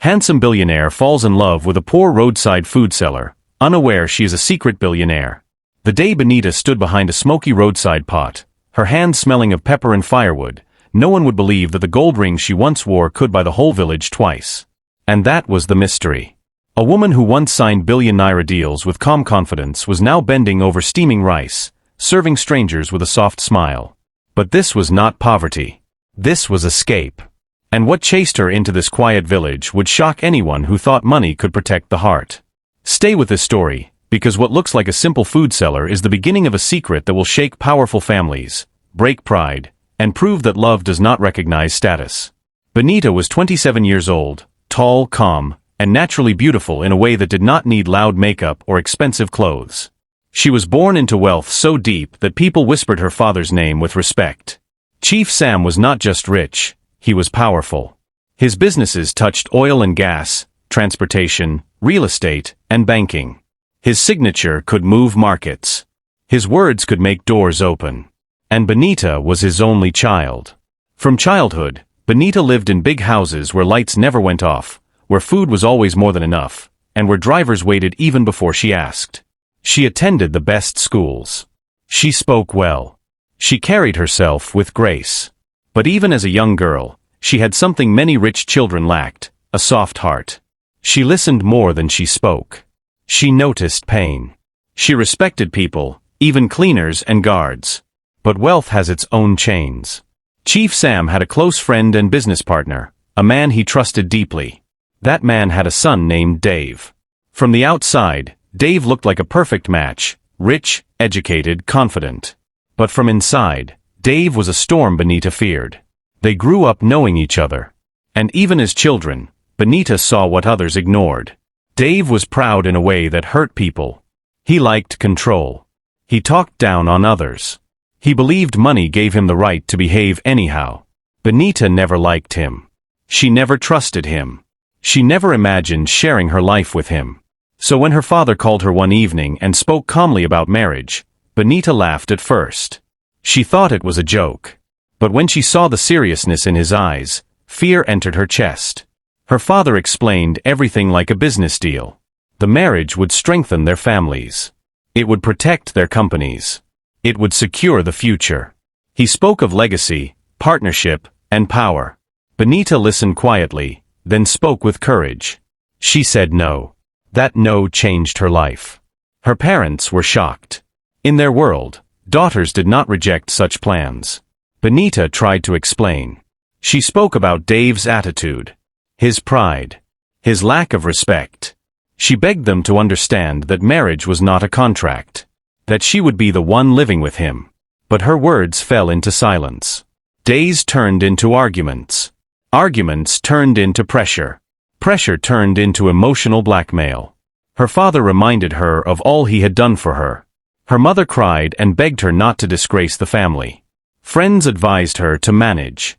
Handsome billionaire falls in love with a poor roadside food seller, unaware she is a secret billionaire. The day Benita stood behind a smoky roadside pot, her hands smelling of pepper and firewood, no one would believe that the gold ring she once wore could buy the whole village twice. And that was the mystery. A woman who once signed billion-naira deals with calm confidence was now bending over steaming rice, serving strangers with a soft smile. But this was not poverty. This was escape. And what chased her into this quiet village would shock anyone who thought money could protect the heart. Stay with this story, because what looks like a simple food seller is the beginning of a secret that will shake powerful families, break pride, and prove that love does not recognize status. Benita was 27 years old, tall, calm, and naturally beautiful in a way that did not need loud makeup or expensive clothes. She was born into wealth so deep that people whispered her father's name with respect. Chief Sam was not just rich, he was powerful. His businesses touched oil and gas, transportation, real estate, and banking. His signature could move markets. His words could make doors open. And Benita was his only child. From childhood, Benita lived in big houses where lights never went off, where food was always more than enough, and where drivers waited even before she asked. She attended the best schools. She spoke well. She carried herself with grace. But even as a young girl, she had something many rich children lacked, a soft heart. She listened more than she spoke. She noticed pain. She respected people, even cleaners and guards. But wealth has its own chains. Chief Sam had a close friend and business partner, a man he trusted deeply. That man had a son named Dave. From the outside, Dave looked like a perfect match, rich, educated, confident. But from inside, Dave was a storm Benita feared. They grew up knowing each other. And even as children, Benita saw what others ignored. Dave was proud in a way that hurt people. He liked control. He talked down on others. He believed money gave him the right to behave anyhow. Benita never liked him. She never trusted him. She never imagined sharing her life with him. So when her father called her one evening and spoke calmly about marriage, Benita laughed at first. She thought it was a joke. But when she saw the seriousness in his eyes, fear entered her chest. Her father explained everything like a business deal. The marriage would strengthen their families. It would protect their companies. It would secure the future. He spoke of legacy, partnership, and power. Benita listened quietly, then spoke with courage. She said no. That no changed her life. Her parents were shocked. In their world, daughters did not reject such plans. Benita tried to explain. She spoke about Dave's attitude, his pride, his lack of respect. She begged them to understand that marriage was not a contract, that she would be the one living with him. But her words fell into silence. Days turned into arguments. Arguments turned into pressure. Pressure turned into emotional blackmail. Her father reminded her of all he had done for her. Her mother cried and begged her not to disgrace the family. Friends advised her to manage.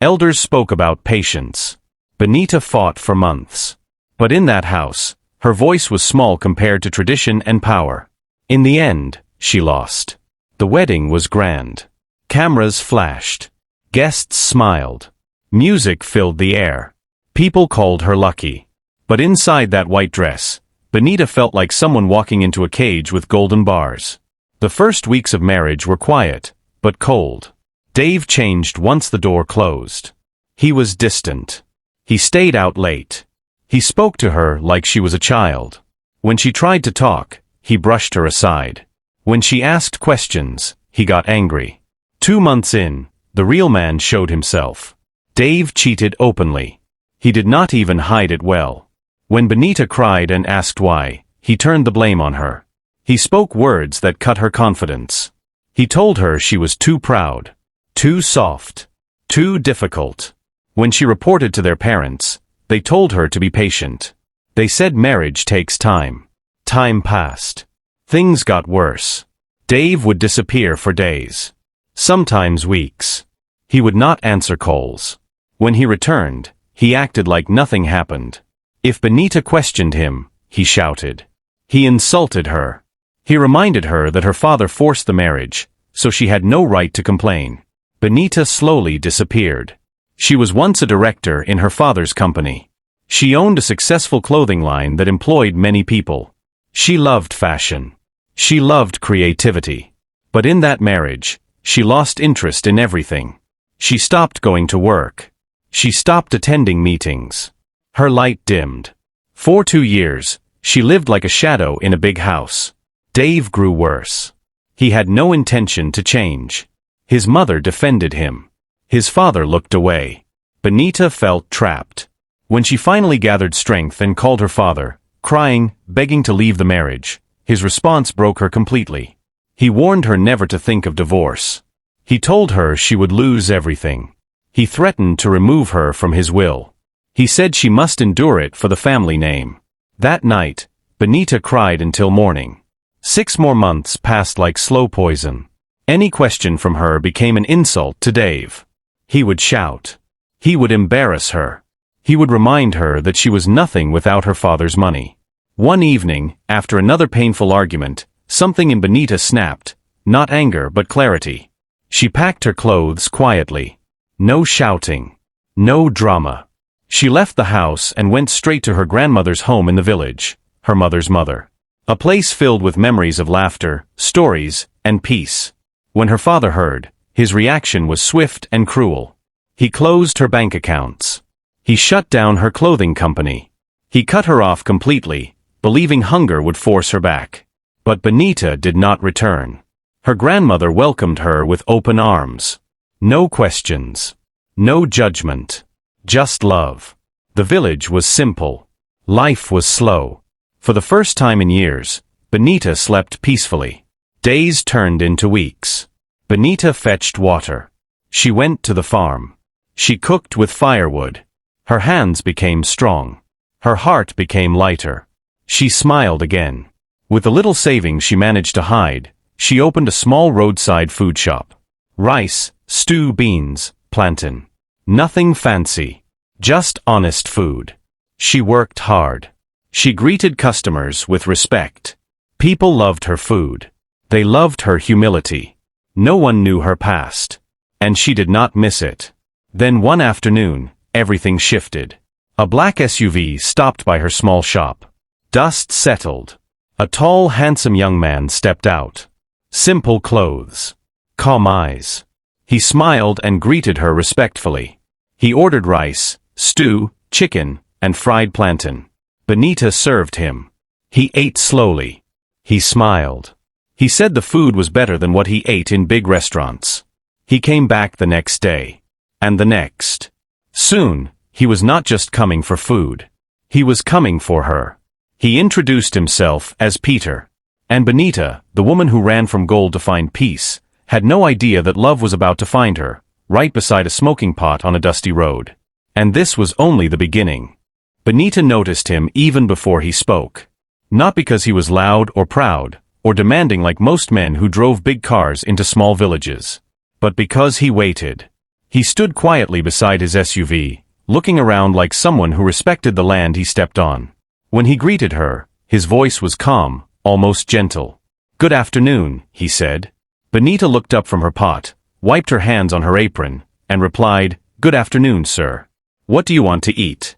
Elders spoke about patience. Benita fought for months. But in that house, her voice was small compared to tradition and power. In the end, she lost. The wedding was grand. Cameras flashed. Guests smiled. Music filled the air. People called her lucky. But inside that white dress, Benita felt like someone walking into a cage with golden bars. The first weeks of marriage were quiet, but cold. Dave changed once the door closed. He was distant. He stayed out late. He spoke to her like she was a child. When she tried to talk, he brushed her aside. When she asked questions, he got angry. 2 months in, the real man showed himself. Dave cheated openly. He did not even hide it well. When Benita cried and asked why, he turned the blame on her. He spoke words that cut her confidence. He told her she was too proud, too soft, too difficult. When she reported to their parents, they told her to be patient. They said marriage takes time. Time passed. Things got worse. Dave would disappear for days. Sometimes weeks. He would not answer calls. When he returned, he acted like nothing happened. If Benita questioned him, he shouted. He insulted her. He reminded her that her father forced the marriage, so she had no right to complain. Benita slowly disappeared. She was once a director in her father's company. She owned a successful clothing line that employed many people. She loved fashion. She loved creativity. But in that marriage, she lost interest in everything. She stopped going to work. She stopped attending meetings. Her light dimmed. For 2 years, she lived like a shadow in a big house. Dave grew worse. He had no intention to change. His mother defended him. His father looked away. Benita felt trapped. When she finally gathered strength and called her father, crying, begging to leave the marriage, his response broke her completely. He warned her never to think of divorce. He told her she would lose everything. He threatened to remove her from his will. He said she must endure it for the family name. That night, Benita cried until morning. 6 more months passed like slow poison. Any question from her became an insult to Dave. He would shout. He would embarrass her. He would remind her that she was nothing without her father's money. One evening, after another painful argument, something in Benita snapped, not anger but clarity. She packed her clothes quietly. No shouting. No drama. She left the house and went straight to her grandmother's home in the village, her mother's mother. A place filled with memories of laughter, stories, and peace. When her father heard, his reaction was swift and cruel. He closed her bank accounts. He shut down her clothing company. He cut her off completely, believing hunger would force her back. But Benita did not return. Her grandmother welcomed her with open arms. No questions. No judgment. Just love. The village was simple. Life was slow. For the first time in years, Benita slept peacefully. Days turned into weeks. Benita fetched water. She went to the farm. She cooked with firewood. Her hands became strong. Her heart became lighter. She smiled again. With the little savings she managed to hide, she opened a small roadside food shop. Rice, stew, beans, plantain. Nothing fancy. Just honest food. She worked hard. She greeted customers with respect. People loved her food. They loved her humility. No one knew her past. And she did not miss it. Then one afternoon, everything shifted. A black SUV stopped by her small shop. Dust settled. A tall, handsome young man stepped out. Simple clothes. Calm eyes. He smiled and greeted her respectfully. He ordered rice, stew, chicken, and fried plantain. Benita served him. He ate slowly. He smiled. He said the food was better than what he ate in big restaurants. He came back the next day. And the next. Soon, he was not just coming for food. He was coming for her. He introduced himself as Peter. And Benita, the woman who ran from gold to find peace, had no idea that love was about to find her, right beside a smoking pot on a dusty road. And this was only the beginning. Benita noticed him even before he spoke. Not because he was loud or proud, or demanding like most men who drove big cars into small villages. But because he waited. He stood quietly beside his SUV, looking around like someone who respected the land he stepped on. When he greeted her, his voice was calm, almost gentle. "Good afternoon," he said. Benita looked up from her pot, wiped her hands on her apron, and replied, "Good afternoon, sir. What do you want to eat?"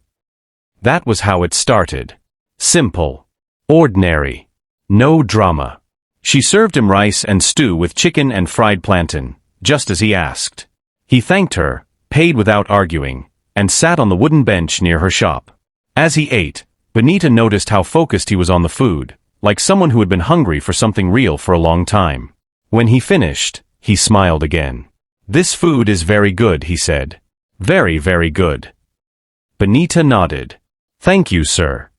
That was how it started. Simple. Ordinary. No drama. She served him rice and stew with chicken and fried plantain, just as he asked. He thanked her, paid without arguing, and sat on the wooden bench near her shop. As he ate, Benita noticed how focused he was on the food, like someone who had been hungry for something real for a long time. When he finished, he smiled again. "This food is very good," he said. "Very, very good." Benita nodded. "Thank you, sir."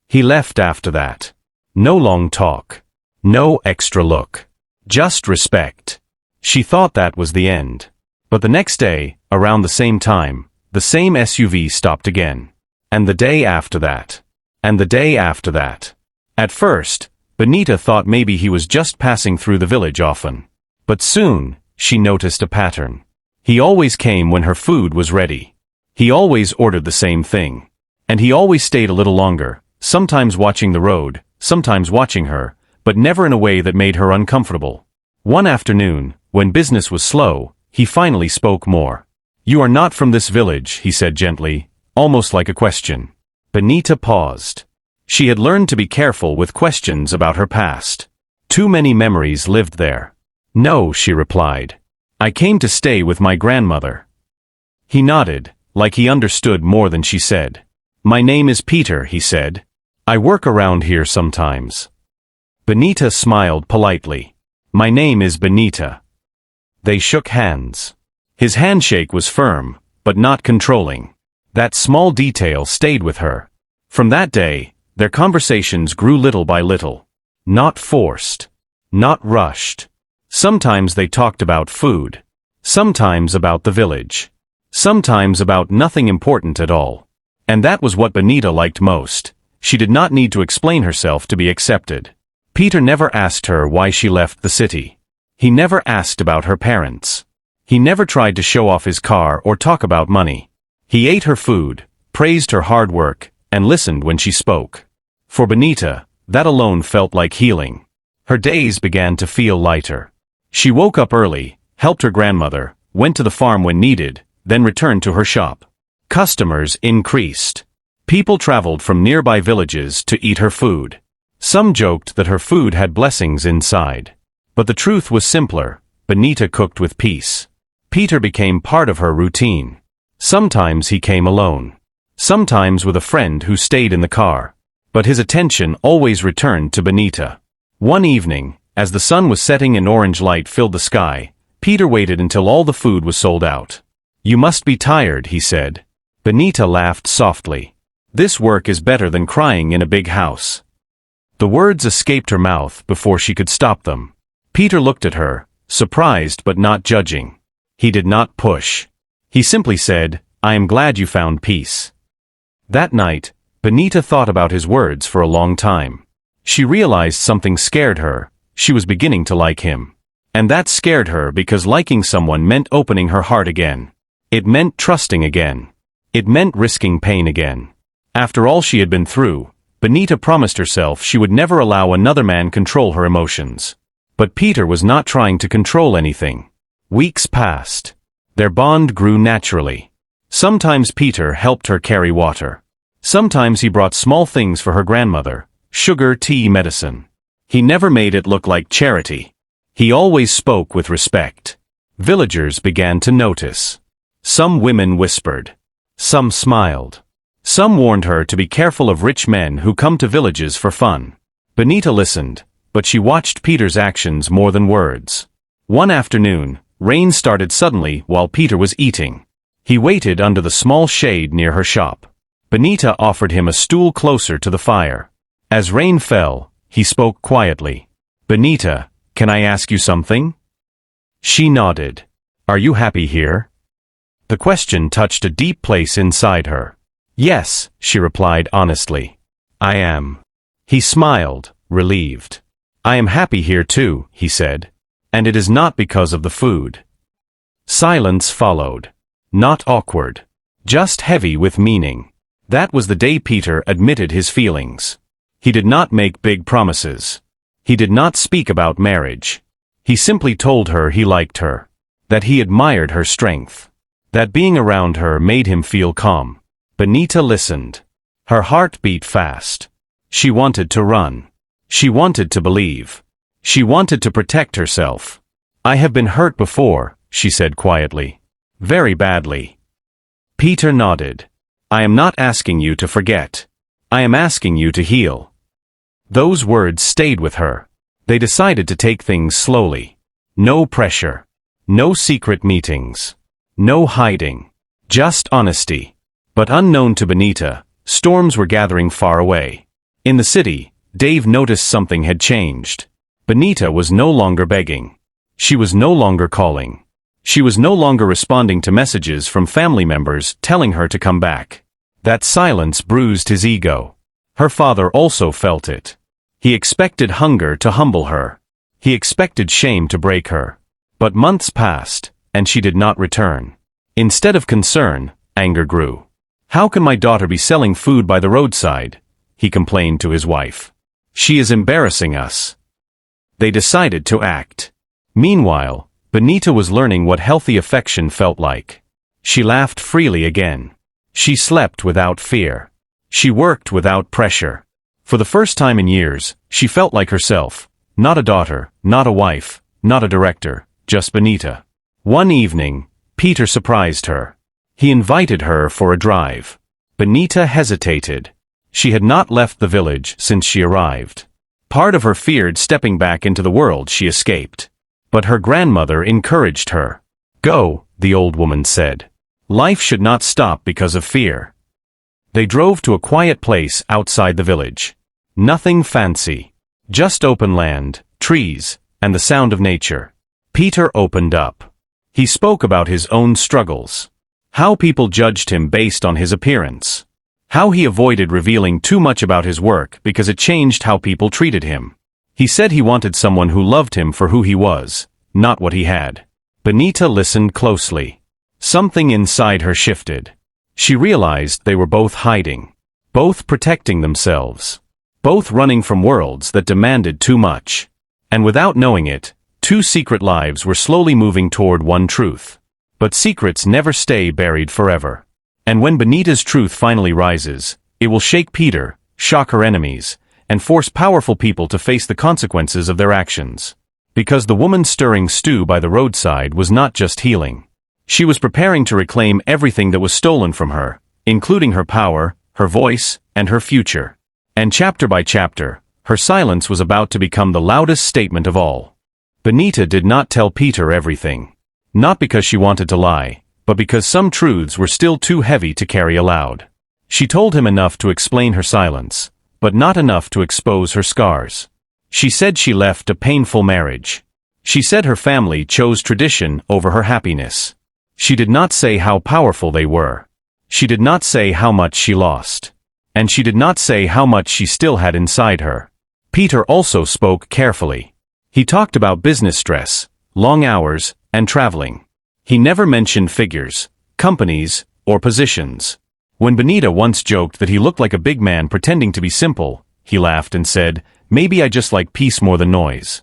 He left after that. No long talk. No extra look. Just respect. She thought that was the end. But the next day, around the same time, the same SUV stopped again. And the day after that. And the day after that. At first, Benita thought maybe he was just passing through the village often. But soon, she noticed a pattern. He always came when her food was ready. He always ordered the same thing. And he always stayed a little longer, sometimes watching the road, sometimes watching her, but never in a way that made her uncomfortable. One afternoon, when business was slow, he finally spoke more. "You are not from this village," he said gently. almost like a question. Benita paused. She had learned to be careful with questions about her past. Too many memories lived there. No, she replied. I came to stay with my grandmother. He nodded, like he understood more than she said. My name is Peter, he said. I work around here sometimes. Benita smiled politely. My name is Benita. They shook hands. His handshake was firm, but not controlling. That small detail stayed with her. From that day, their conversations grew little by little. Not forced. Not rushed. Sometimes they talked about food. Sometimes about the village. Sometimes about nothing important at all. And that was what Benita liked most. She did not need to explain herself to be accepted. Peter never asked her why she left the city. He never asked about her parents. He never tried to show off his car or talk about money. He ate her food, praised her hard work, and listened when she spoke. For Benita, that alone felt like healing. Her days began to feel lighter. She woke up early, helped her grandmother, went to the farm when needed, then returned to her shop. Customers increased. People traveled from nearby villages to eat her food. Some joked that her food had blessings inside. But the truth was simpler. Benita cooked with peace. Peter became part of her routine. Sometimes he came alone. Sometimes with a friend who stayed in the car. But his attention always returned to Benita. One evening, as the sun was setting and orange light filled the sky, Peter waited until all the food was sold out. You must be tired, he said. Benita laughed softly. This work is better than crying in a big house. The words escaped her mouth before she could stop them. Peter looked at her, surprised but not judging. He did not push. He simply said, I am glad you found peace. That night, Benita thought about his words for a long time. She realized something scared her. She was beginning to like him. And that scared her because liking someone meant opening her heart again. It meant trusting again. It meant risking pain again. After all she had been through, Benita promised herself she would never allow another man control her emotions. But Peter was not trying to control anything. Weeks passed. Their bond grew naturally. Sometimes Peter helped her carry water. Sometimes he brought small things for her grandmother, sugar, tea, medicine. He never made it look like charity. He always spoke with respect. Villagers began to notice. Some women whispered. Some smiled. Some warned her to be careful of rich men who come to villages for fun. Benita listened, but she watched Peter's actions more than words. One afternoon, rain started suddenly while Peter was eating. He waited under the small shade near her shop. Benita offered him a stool closer to the fire. As rain fell, he spoke quietly. Benita, can I ask you something? She nodded. Are you happy here? The question touched a deep place inside her. Yes, she replied honestly. I am. He smiled, relieved. I am happy here too, he said. And it is not because of the food. Silence followed. Not awkward. Just heavy with meaning. That was the day Peter admitted his feelings. He did not make big promises. He did not speak about marriage. He simply told her he liked her. That he admired her strength. That being around her made him feel calm. Benita listened. Her heart beat fast. She wanted to run. She wanted to believe. She wanted to protect herself. I have been hurt before, she said quietly. Very badly. Peter nodded. I am not asking you to forget. I am asking you to heal. Those words stayed with her. They decided to take things slowly. No pressure. No secret meetings. No hiding. Just honesty. But unknown to Benita, storms were gathering far away. In the city, Dave noticed something had changed. Benita was no longer begging. She was no longer calling. She was no longer responding to messages from family members telling her to come back. That silence bruised his ego. Her father also felt it. He expected hunger to humble her. He expected shame to break her. But months passed, and she did not return. Instead of concern, anger grew. How can my daughter be selling food by the roadside? He complained to his wife. She is embarrassing us. They decided to act. Meanwhile, Benita was learning what healthy affection felt like. She laughed freely again. She slept without fear. She worked without pressure. For the first time in years, she felt like herself. Not a daughter, not a wife, not a director, just Benita. One evening, Peter surprised her. He invited her for a drive. Benita hesitated. She had not left the village since she arrived. Part of her feared stepping back into the world she escaped. But her grandmother encouraged her. "Go," the old woman said. "Life should not stop because of fear." They drove to a quiet place outside the village. Nothing fancy. Just open land, trees, and the sound of nature. Peter opened up. He spoke about his own struggles. How people judged him based on his appearance. How he avoided revealing too much about his work because it changed how people treated him. He said he wanted someone who loved him for who he was, not what he had. Benita listened closely. Something inside her shifted. She realized they were both hiding. Both protecting themselves. Both running from worlds that demanded too much. And without knowing it, two secret lives were slowly moving toward one truth. But secrets never stay buried forever. And when Benita's truth finally rises, it will shake Peter, shock her enemies, and force powerful people to face the consequences of their actions. Because the woman stirring stew by the roadside was not just healing. She was preparing to reclaim everything that was stolen from her, including her power, her voice, and her future. And chapter by chapter, her silence was about to become the loudest statement of all. Benita did not tell Peter everything. Not because she wanted to lie, but because some truths were still too heavy to carry aloud. She told him enough to explain her silence, but not enough to expose her scars. She said she left a painful marriage. She said her family chose tradition over her happiness. She did not say how powerful they were. She did not say how much she lost. And she did not say how much she still had inside her. Peter also spoke carefully. He talked about business stress, long hours, and traveling. He never mentioned figures, companies, or positions. When Benita once joked that he looked like a big man pretending to be simple, he laughed and said, "Maybe I just like peace more than noise."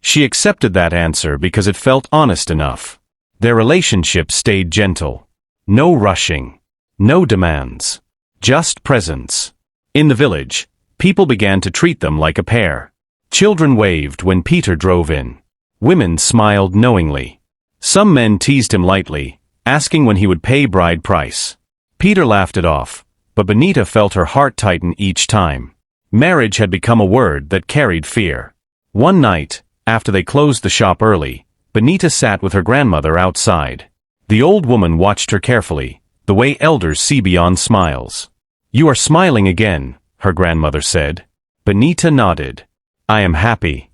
She accepted that answer because it felt honest enough. Their relationship stayed gentle. No rushing. No demands. Just presence. In the village, people began to treat them like a pair. Children waved when Peter drove in. Women smiled knowingly. Some men teased him lightly, asking when he would pay bride price. Peter laughed it off, but Benita felt her heart tighten each time. Marriage had become a word that carried fear. One night, after they closed the shop early, Benita sat with her grandmother outside. The old woman watched her carefully, the way elders see beyond smiles. "You are smiling again," her grandmother said. Benita nodded. "I am happy."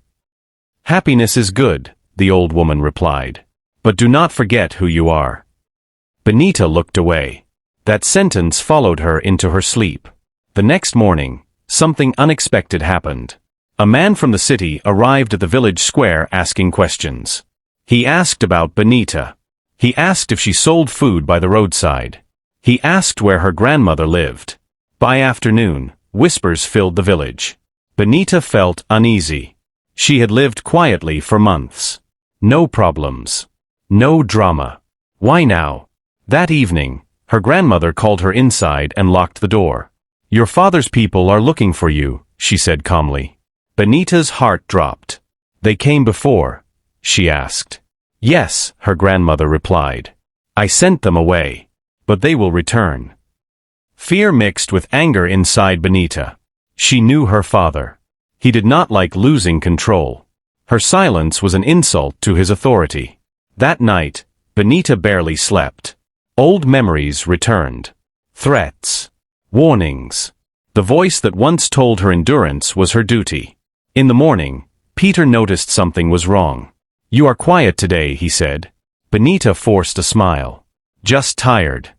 "Happiness is good," the old woman replied. "But do not forget who you are." Benita looked away. That sentence followed her into her sleep. The next morning, something unexpected happened. A man from the city arrived at the village square asking questions. He asked about Benita. He asked if she sold food by the roadside. He asked where her grandmother lived. By afternoon, whispers filled the village. Benita felt uneasy. She had lived quietly for months. No problems. No drama. Why now? That evening, her grandmother called her inside and locked the door. "Your father's people are looking for you," she said calmly. Benita's heart dropped. "They came before?" she asked. "Yes," her grandmother replied. "I sent them away. But they will return." Fear mixed with anger inside Benita. She knew her father. He did not like losing control. Her silence was an insult to his authority. That night, Benita barely slept. Old memories returned. Threats. Warnings. The voice that once told her endurance was her duty. In the morning, Peter noticed something was wrong. "You are quiet today," he said. Benita forced a smile. "Just tired."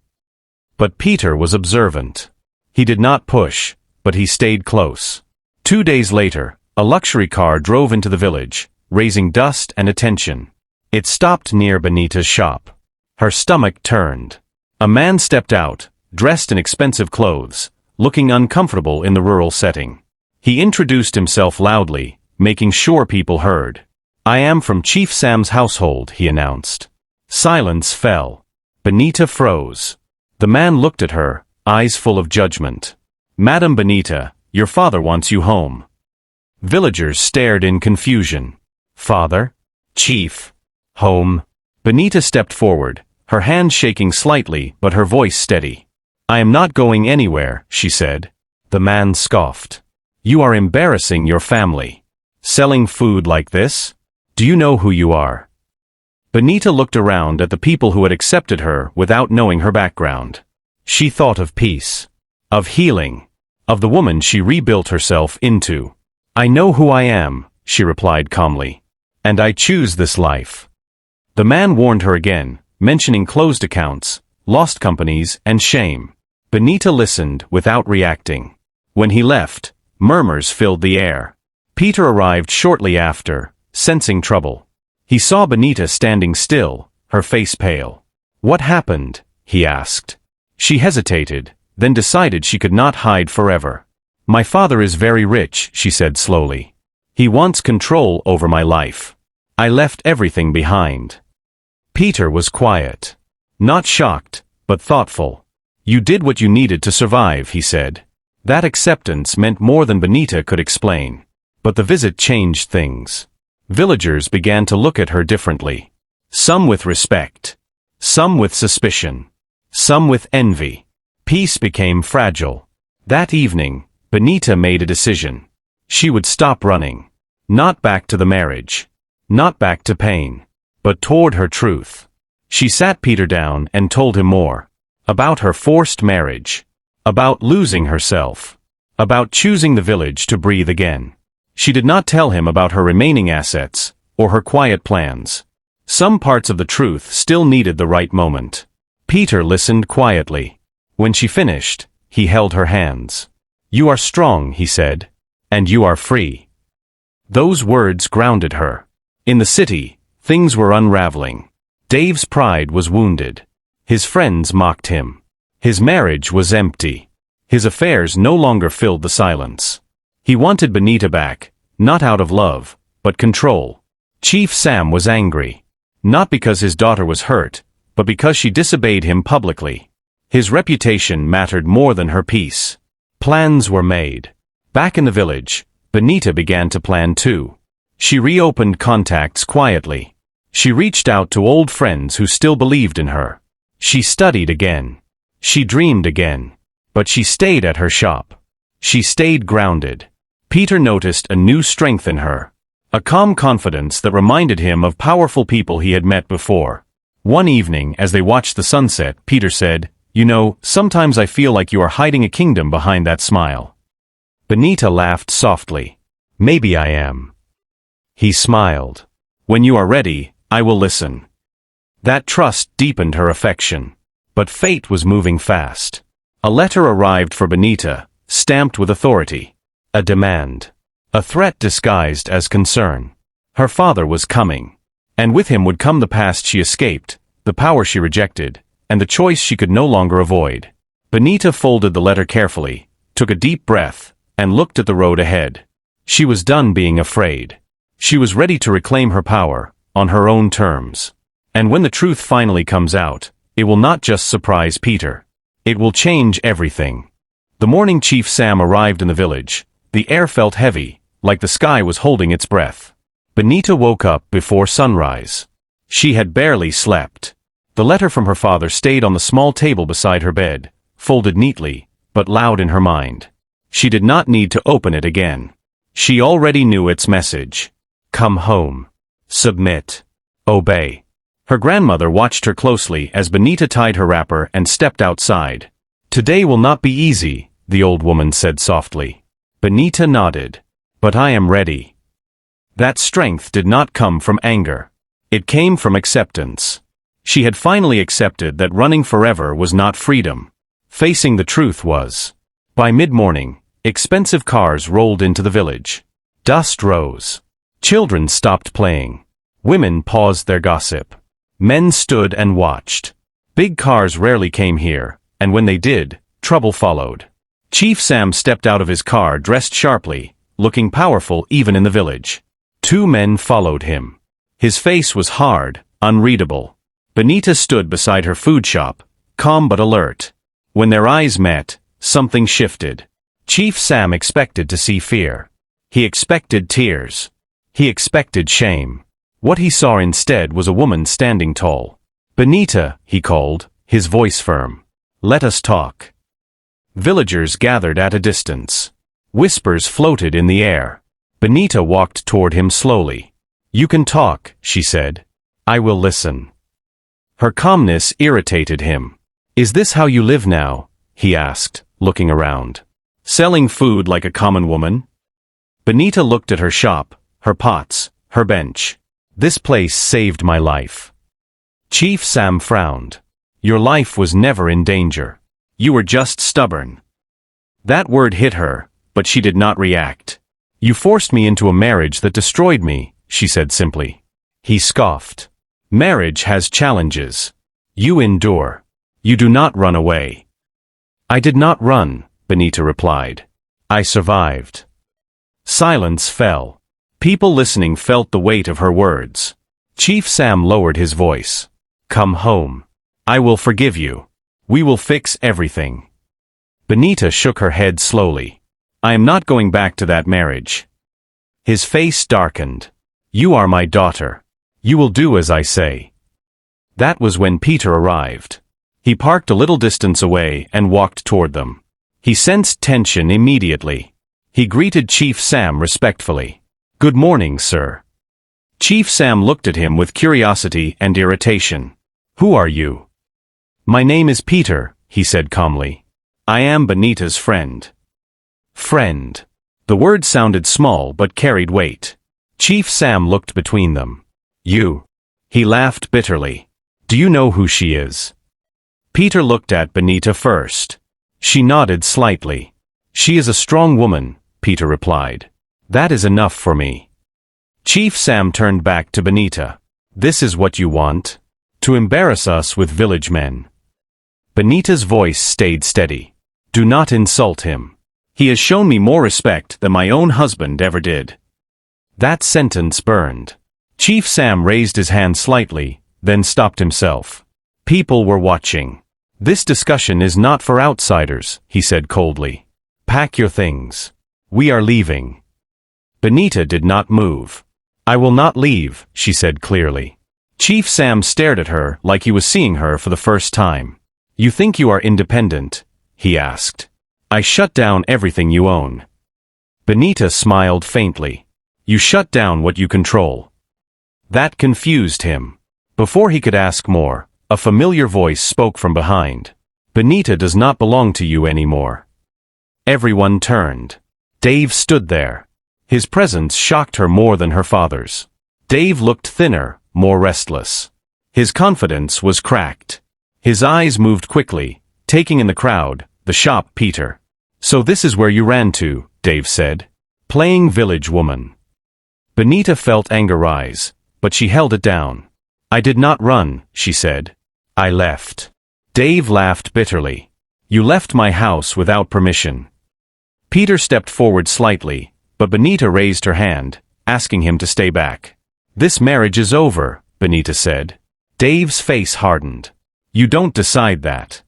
But Peter was observant. He did not push, but he stayed close. 2 days later, a luxury car drove into the village, raising dust and attention. It stopped near Benita's shop. Her stomach turned. A man stepped out, dressed in expensive clothes, looking uncomfortable in the rural setting. He introduced himself loudly, making sure people heard. "I am from Chief Sam's household," he announced. Silence fell. Benita froze. The man looked at her, eyes full of judgment. Madam Benita, your father wants you home. Villagers stared in confusion. Father? Chief. Home. Benita stepped forward, her hand shaking slightly but her voice steady. I am not going anywhere, she said. The man scoffed. You are embarrassing your family. Selling food like this? Do you know who you are? Benita looked around at the people who had accepted her without knowing her background. She thought of peace, of healing, of the woman she rebuilt herself into. I know who I am, she replied calmly. And I choose this life. The man warned her again, mentioning closed accounts, lost companies, and shame. Benita listened without reacting. When he left, murmurs filled the air. Peter arrived shortly after, sensing trouble. He saw Benita standing still, her face pale. What happened? He asked. She hesitated, then decided she could not hide forever. My father is very rich, she said slowly. He wants control over my life. I left everything behind. Peter was quiet. Not shocked, but thoughtful. You did what you needed to survive, he said. That acceptance meant more than Benita could explain. But the visit changed things. Villagers began to look at her differently. Some with respect. Some with suspicion. Some with envy. Peace became fragile. That evening, Benita made a decision. She would stop running. Not back to the marriage. Not back to pain. But toward her truth. She sat Peter down and told him more. About her forced marriage. About losing herself. About choosing the village to breathe again. She did not tell him about her remaining assets, or her quiet plans. Some parts of the truth still needed the right moment. Peter listened quietly. When she finished, he held her hands. You are strong, he said. And you are free. Those words grounded her. In the city, things were unraveling. Dave's pride was wounded. His friends mocked him. His marriage was empty. His affairs no longer filled the silence. He wanted Benita back, not out of love, but control. Chief Sam was angry. Not because his daughter was hurt, but because she disobeyed him publicly. His reputation mattered more than her peace. Plans were made. Back in the village, Benita began to plan too. She reopened contacts quietly. She reached out to old friends who still believed in her. She studied again. She dreamed again. But she stayed at her shop. She stayed grounded. Peter noticed a new strength in her. A calm confidence that reminded him of powerful people he had met before. One evening, as they watched the sunset, Peter said, You know, sometimes I feel like you are hiding a kingdom behind that smile. Benita laughed softly. Maybe I am. He smiled. When you are ready, I will listen. That trust deepened her affection. But fate was moving fast. A letter arrived for Benita, stamped with authority. A demand. A threat disguised as concern. Her father was coming. And with him would come the past she escaped, the power she rejected, and the choice she could no longer avoid. Benita folded the letter carefully, took a deep breath, and looked at the road ahead. She was done being afraid. She was ready to reclaim her power, on her own terms. And when the truth finally comes out, it will not just surprise Peter. It will change everything. The morning Chief Sam arrived in the village. The air felt heavy, like the sky was holding its breath. Benita woke up before sunrise. She had barely slept. The letter from her father stayed on the small table beside her bed, folded neatly, but loud in her mind. She did not need to open it again. She already knew its message. Come home. Submit. Obey. Her grandmother watched her closely as Benita tied her wrapper and stepped outside. Today will not be easy, the old woman said softly. Benita nodded. But I am ready. That strength did not come from anger. It came from acceptance. She had finally accepted that running forever was not freedom. Facing the truth was. By mid-morning, expensive cars rolled into the village. Dust rose. Children stopped playing. Women paused their gossip. Men stood and watched. Big cars rarely came here, and when they did, trouble followed. Chief Sam stepped out of his car dressed sharply, looking powerful even in the village. Two men followed him. His face was hard, unreadable. Benita stood beside her food shop, calm but alert. When their eyes met, something shifted. Chief Sam expected to see fear. He expected tears. He expected shame. What he saw instead was a woman standing tall. "Benita," he called, his voice firm. "Let us talk." Villagers gathered at a distance. Whispers floated in the air. Benita walked toward him slowly. "You can talk," she said. "I will listen." Her calmness irritated him. "Is this how you live now?" he asked, looking around. "Selling food like a common woman?" Benita looked at her shop, her pots, her bench. "This place saved my life." Chief Sam frowned. "Your life was never in danger. You were just stubborn." That word hit her, but she did not react. "You forced me into a marriage that destroyed me," she said simply. He scoffed. "Marriage has challenges. You endure. You do not run away." "I did not run," Benita replied. "I survived." Silence fell. People listening felt the weight of her words. Chief Sam lowered his voice. "Come home. I will forgive you. We will fix everything." Benita shook her head slowly. "I am not going back to that marriage." His face darkened. "You are my daughter. You will do as I say." That was when Peter arrived. He parked a little distance away and walked toward them. He sensed tension immediately. He greeted Chief Sam respectfully. "Good morning, sir." Chief Sam looked at him with curiosity and irritation. "Who are you?" "My name is Peter," he said calmly. "I am Benita's friend." Friend. The word sounded small but carried weight. Chief Sam looked between them. "You." He laughed bitterly. "Do you know who she is?" Peter looked at Benita first. She nodded slightly. "She is a strong woman," Peter replied. "That is enough for me." Chief Sam turned back to Benita. "This is what you want? To embarrass us with village men?" Benita's voice stayed steady. "Do not insult him. He has shown me more respect than my own husband ever did." That sentence burned. Chief Sam raised his hand slightly, then stopped himself. People were watching. "This discussion is not for outsiders," he said coldly. "Pack your things. We are leaving." Benita did not move. "I will not leave," she said clearly. Chief Sam stared at her like he was seeing her for the first time. "You think you are independent?" he asked. "I shut down everything you own." Benita smiled faintly. "You shut down what you control." That confused him. Before he could ask more, a familiar voice spoke from behind. "Benita does not belong to you anymore." Everyone turned. Dave stood there. His presence shocked her more than her father's. Dave looked thinner, more restless. His confidence was cracked. His eyes moved quickly, taking in the crowd, the shop, Peter. "So this is where you ran to," Dave said. "Playing village woman." Benita felt anger rise, but she held it down. "I did not run," she said. "I left." Dave laughed bitterly. "You left my house without permission." Peter stepped forward slightly, but Benita raised her hand, asking him to stay back. "This marriage is over," Benita said. Dave's face hardened. "You don't decide that."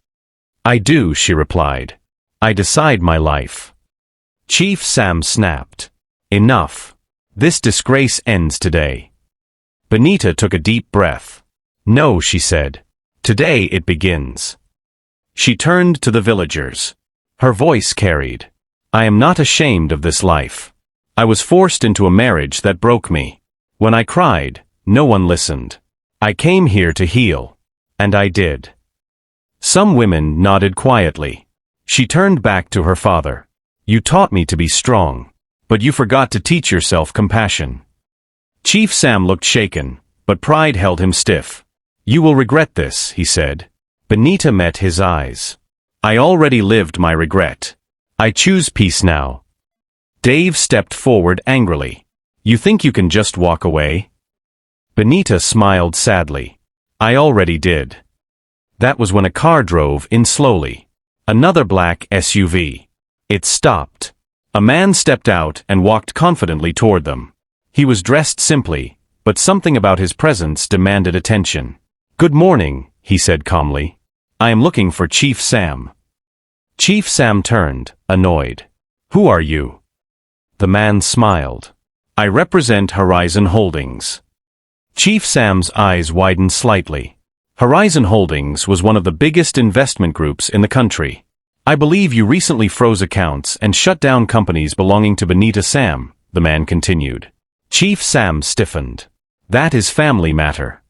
"I do," she replied. "I decide my life." Chief Sam snapped. "Enough. This disgrace ends today." Benita took a deep breath. "No," she said. "Today it begins." She turned to the villagers. Her voice carried. "I am not ashamed of this life. I was forced into a marriage that broke me. When I cried, no one listened. I came here to heal. And I did." Some women nodded quietly. She turned back to her father. "You taught me to be strong. But you forgot to teach yourself compassion." Chief Sam looked shaken, but pride held him stiff. "You will regret this," he said. Benita met his eyes. "I already lived my regret. I choose peace now." Dave stepped forward angrily. "You think you can just walk away?" Benita smiled sadly. "I already did." That was when a car drove in slowly. Another black SUV. It stopped. A man stepped out and walked confidently toward them. He was dressed simply, but something about his presence demanded attention. "Good morning," he said calmly. I am looking for Chief Sam. Chief Sam turned, annoyed. Who are you? The man smiled. I represent Horizon Holdings. Chief Sam's eyes widened slightly. Horizon Holdings was one of the biggest investment groups in the country. I believe you recently froze accounts and shut down companies belonging to Benita Sam, the man continued. Chief Sam stiffened. That is family matter.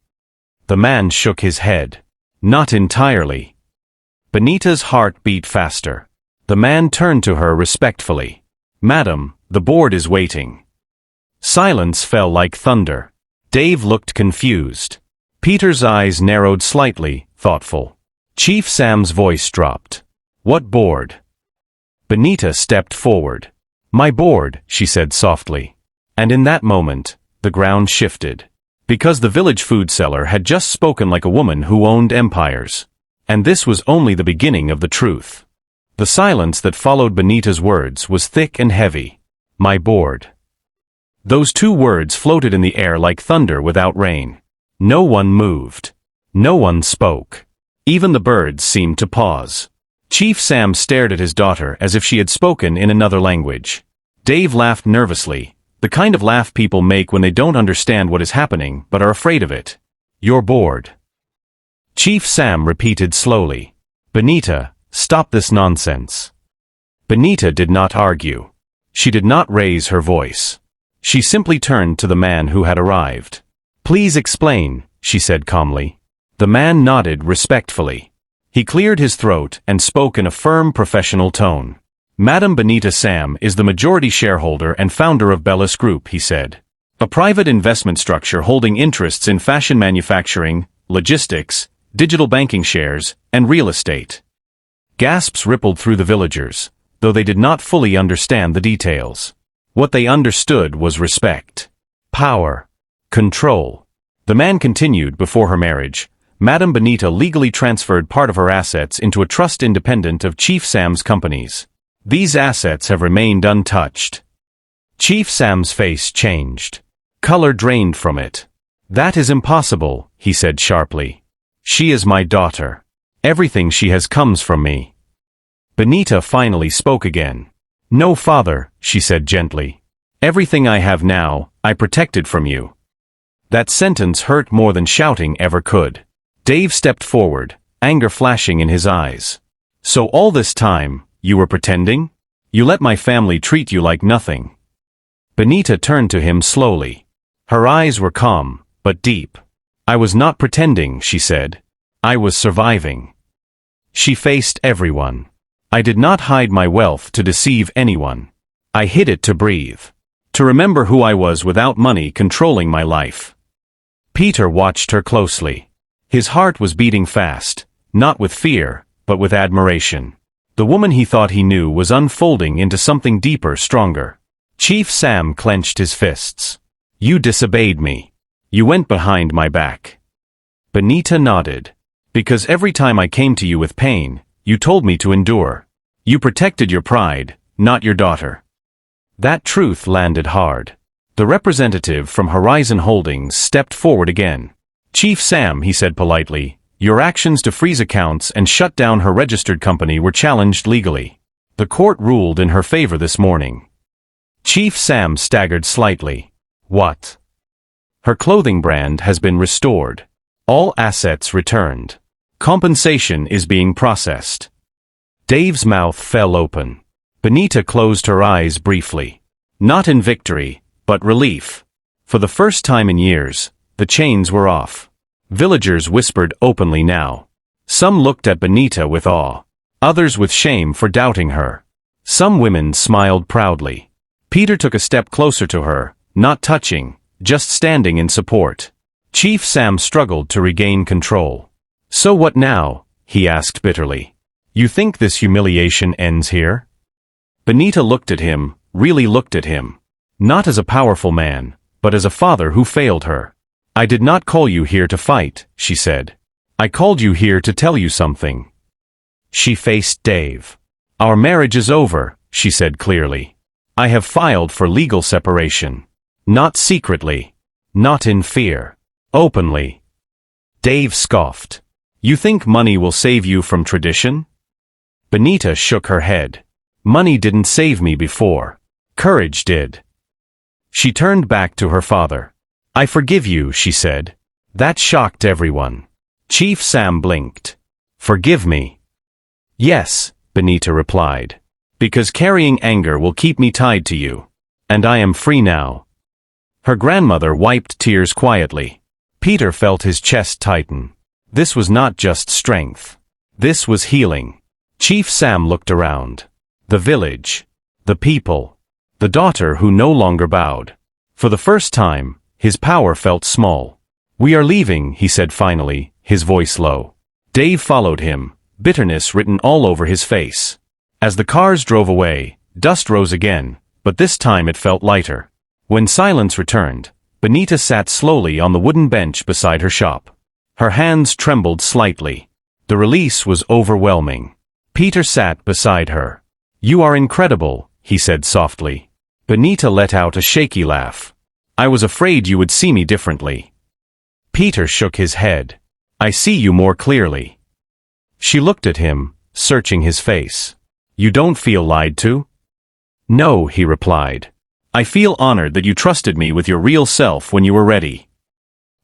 The man shook his head. Not entirely. Benita's heart beat faster. The man turned to her respectfully. Madam, the board is waiting. Silence fell like thunder. Dave looked confused. Peter's eyes narrowed slightly, thoughtful. Chief Sam's voice dropped. What board? Benita stepped forward. My board, she said softly. And in that moment, the ground shifted. Because the village food seller had just spoken like a woman who owned empires. And this was only the beginning of the truth. The silence that followed Benita's words was thick and heavy. My board. Those two words floated in the air like thunder without rain. No one moved. No one spoke. Even the birds seemed to pause. Chief Sam stared at his daughter as if she had spoken in another language. Dave laughed nervously, the kind of laugh people make when they don't understand what is happening but are afraid of it. You're bored. Chief Sam repeated slowly. Benita, stop this nonsense. Benita did not argue. She did not raise her voice. She simply turned to the man who had arrived. Please explain, she said calmly. The man nodded respectfully. He cleared his throat and spoke in a firm professional tone. Madam Benita Sam is the majority shareholder and founder of Bellis Group, he said. A private investment structure holding interests in fashion manufacturing, logistics, digital banking shares, and real estate. Gasps rippled through the villagers, though they did not fully understand the details. What they understood was respect, power, control. The man continued. Before her marriage, Madam Benita legally transferred part of her assets into a trust independent of Chief Sam's companies. These assets have remained untouched. Chief Sam's face changed. Color drained from it. That is impossible, he said sharply. She is my daughter. Everything she has comes from me. Benita finally spoke again. No, father, she said gently. Everything I have now, I protected from you. That sentence hurt more than shouting ever could. Dave stepped forward, anger flashing in his eyes. So all this time, you were pretending? You let my family treat you like nothing. Benita turned to him slowly. Her eyes were calm, but deep. I was not pretending, she said. I was surviving. She faced everyone. I did not hide my wealth to deceive anyone. I hid it to breathe. To remember who I was without money controlling my life. Peter watched her closely. His heart was beating fast, not with fear, but with admiration. The woman he thought he knew was unfolding into something deeper, stronger. Chief Sam clenched his fists. You disobeyed me. You went behind my back. Benita nodded. Because every time I came to you with pain, you told me to endure. You protected your pride, not your daughter. That truth landed hard. The representative from Horizon Holdings stepped forward again. Chief Sam, he said politely, your actions to freeze accounts and shut down her registered company were challenged legally. The court ruled in her favor this morning. Chief Sam staggered slightly. What? Her clothing brand has been restored. All assets returned. Compensation is being processed. Dave's mouth fell open. Benita closed her eyes briefly. Not in victory, but relief. For the first time in years, the chains were off. Villagers whispered openly now. Some looked at Benita with awe. Others with shame for doubting her. Some women smiled proudly. Peter took a step closer to her, not touching, just standing in support. Chief Sam struggled to regain control. So what now? He asked bitterly. You think this humiliation ends here? Benita looked at him, really looked at him. Not as a powerful man, but as a father who failed her. I did not call you here to fight, she said. I called you here to tell you something. She faced Dave. Our marriage is over, she said clearly. I have filed for legal separation. Not secretly. Not in fear. Openly. Dave scoffed. You think money will save you from tradition? Benita shook her head. Money didn't save me before. Courage did. She turned back to her father. I forgive you, she said. That shocked everyone. Chief Sam blinked. Forgive me. Yes, Benita replied. Because carrying anger will keep me tied to you. And I am free now. Her grandmother wiped tears quietly. Peter felt his chest tighten. This was not just strength. This was healing. Chief Sam looked around. The village. The people. The daughter who no longer bowed. For the first time, his power felt small. We are leaving, he said finally, his voice low. Dave followed him, bitterness written all over his face. As the cars drove away, dust rose again, but this time it felt lighter. When silence returned, Benita sat slowly on the wooden bench beside her shop. Her hands trembled slightly. The release was overwhelming. Peter sat beside her. You are incredible, he said softly. Benita let out a shaky laugh. I was afraid you would see me differently. Peter shook his head. I see you more clearly. She looked at him, searching his face. You don't feel lied to? No, he replied. I feel honored that you trusted me with your real self when you were ready.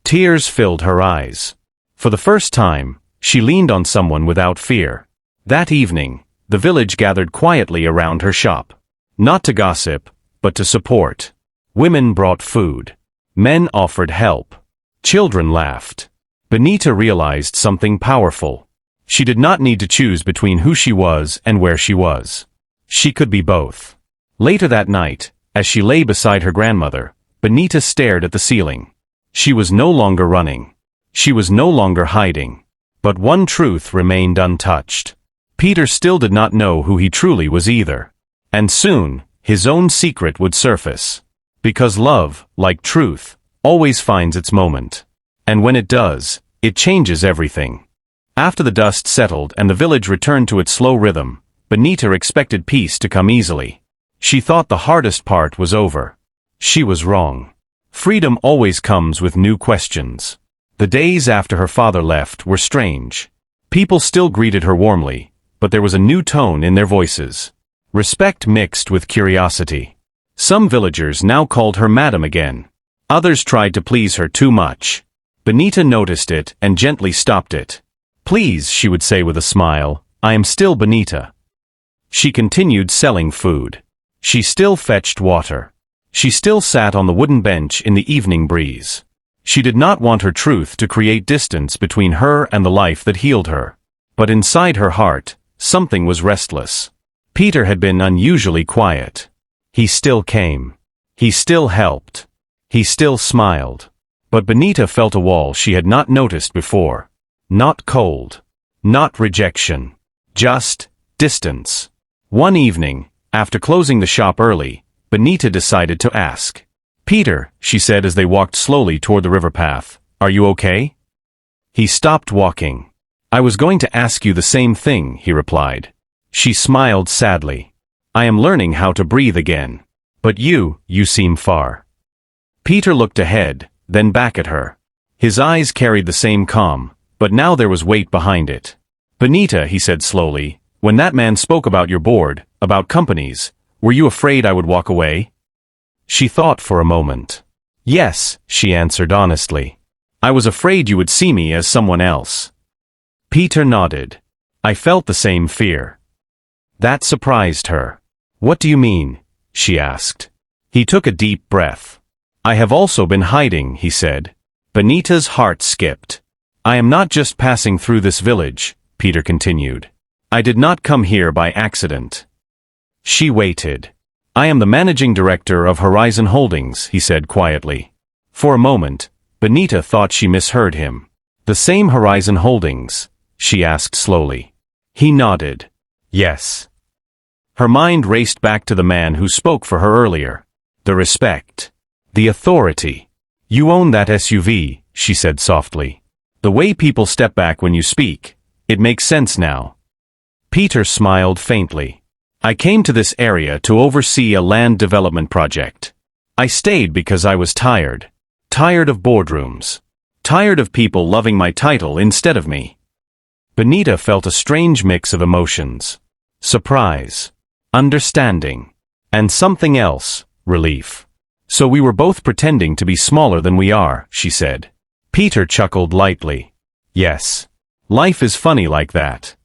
Tears filled her eyes. For the first time, she leaned on someone without fear. That evening, the village gathered quietly around her shop. Not to gossip, but to support. Women brought food. Men offered help. Children laughed. Benita realized something powerful. She did not need to choose between who she was and where she was. She could be both. Later that night, as she lay beside her grandmother, Benita stared at the ceiling. She was no longer running. She was no longer hiding. But one truth remained untouched. Peter still did not know who he truly was either. And soon, his own secret would surface. Because love, like truth, always finds its moment. And when it does, it changes everything. After the dust settled and the village returned to its slow rhythm, Benita expected peace to come easily. She thought the hardest part was over. She was wrong. Freedom always comes with new questions. The days after her father left were strange. People still greeted her warmly, but there was a new tone in their voices. Respect mixed with curiosity. Some villagers now called her Madam again. Others tried to please her too much. Benita noticed it and gently stopped it. Please, she would say with a smile, I am still Benita. She continued selling food. She still fetched water. She still sat on the wooden bench in the evening breeze. She did not want her truth to create distance between her and the life that healed her. But inside her heart, something was restless. Peter had been unusually quiet. He still came. He still helped. He still smiled. But Benita felt a wall she had not noticed before. Not cold. Not rejection. Just distance. One evening, after closing the shop early, Benita decided to ask. Peter, she said as they walked slowly toward the river path, are you okay? He stopped walking. I was going to ask you the same thing, he replied. She smiled sadly. I am learning how to breathe again. But you seem far. Peter looked ahead, then back at her. His eyes carried the same calm, but now there was weight behind it. Benita, he said slowly, when that man spoke about your board, about companies, were you afraid I would walk away? She thought for a moment. Yes, she answered honestly. I was afraid you would see me as someone else. Peter nodded. I felt the same fear. That surprised her. What do you mean? She asked. He took a deep breath. I have also been hiding, he said. Benita's heart skipped. I am not just passing through this village, Peter continued. I did not come here by accident. She waited. I am the managing director of Horizon Holdings, he said quietly. For a moment, Benita thought she misheard him. The same Horizon Holdings? She asked slowly. He nodded. Yes. Her mind raced back to the man who spoke for her earlier. The respect. The authority. You own that SUV, she said softly. The way people step back when you speak, it makes sense now. Peter smiled faintly. I came to this area to oversee a land development project. I stayed because I was tired. Tired of boardrooms. Tired of people loving my title instead of me. Benita felt a strange mix of emotions. Surprise, understanding, and something else, relief. So we were both pretending to be smaller than we are, she said. Peter chuckled lightly. Yes. Life is funny like that.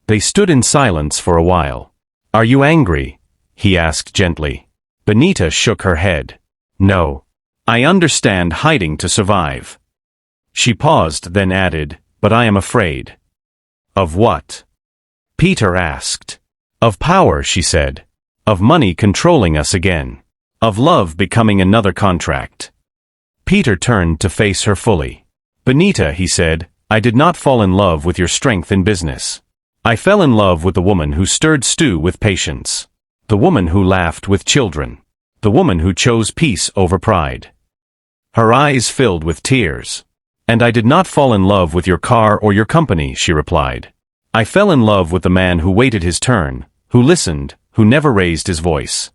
They stood in silence for a while. Are you angry? He asked gently. Benita shook her head. No. I understand hiding to survive. She paused, then added, but I am afraid. Of what? Peter asked. Of power, she said. Of money controlling us again. Of love becoming another contract. Peter turned to face her fully. Benita, he said, I did not fall in love with your strength in business. I fell in love with the woman who stirred stew with patience. The woman who laughed with children. The woman who chose peace over pride. Her eyes filled with tears. And I did not fall in love with your car or your company, she replied. I fell in love with the man who waited his turn, who listened, who never raised his voice.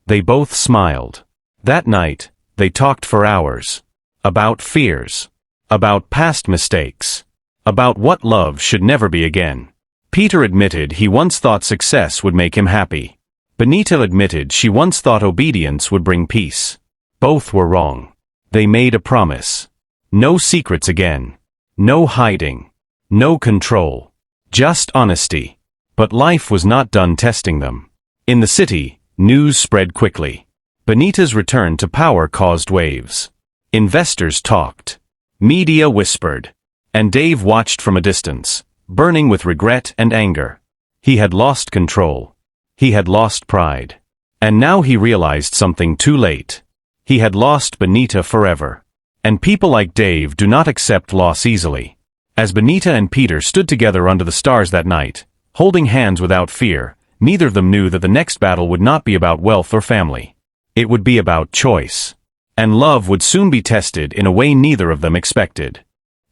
They both smiled. That night, they talked for hours. About fears. About past mistakes. About what love should never be again. Peter admitted he once thought success would make him happy. Benita admitted she once thought obedience would bring peace. Both were wrong. They made a promise. No secrets again. No hiding. No control. Just honesty. But life was not done testing them. In the city, news spread quickly. Benita's return to power caused waves. Investors talked. Media whispered. And Dave watched from a distance, burning with regret and anger. He had lost control. He had lost pride. And now he realized something too late. He had lost Benita forever. And people like Dave do not accept loss easily. As Benita and Peter stood together under the stars that night, holding hands without fear, neither of them knew that the next battle would not be about wealth or family. It would be about choice. And love would soon be tested in a way neither of them expected.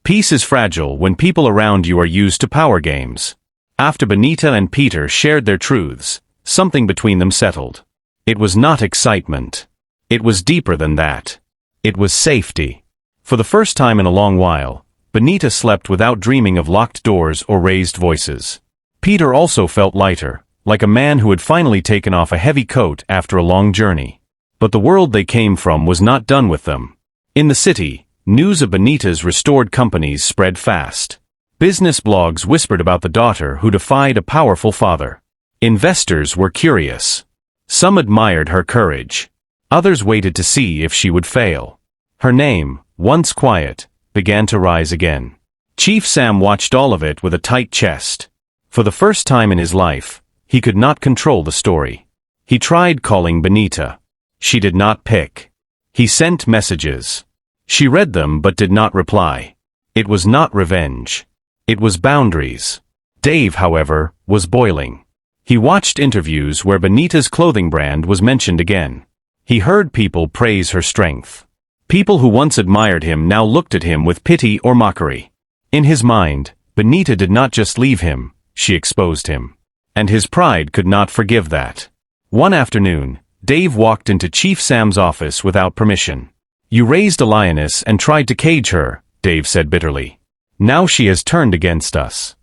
Peace is fragile when people around you are used to power games. After Benita and Peter shared their truths, something between them settled. It was not excitement. It was deeper than that. It was safety. For the first time in a long while, Benita slept without dreaming of locked doors or raised voices. Peter also felt lighter, like a man who had finally taken off a heavy coat after a long journey. But the world they came from was not done with them. In the city, news of Benita's restored companies spread fast. Business blogs whispered about the daughter who defied a powerful father. Investors were curious. Some admired her courage. Others waited to see if she would fail. Her name, once quiet, began to rise again. Chief Sam watched all of it with a tight chest. For the first time in his life, he could not control the story. He tried calling Benita. She did not pick. He sent messages. She read them but did not reply. It was not revenge. It was boundaries. Dave, however, was boiling. He watched interviews where Benita's clothing brand was mentioned again. He heard people praise her strength. People who once admired him now looked at him with pity or mockery. In his mind, Benita did not just leave him, she exposed him. And his pride could not forgive that. One afternoon, Dave walked into Chief Sam's office without permission. You raised a lioness and tried to cage her, Dave said bitterly. Now she has turned against us.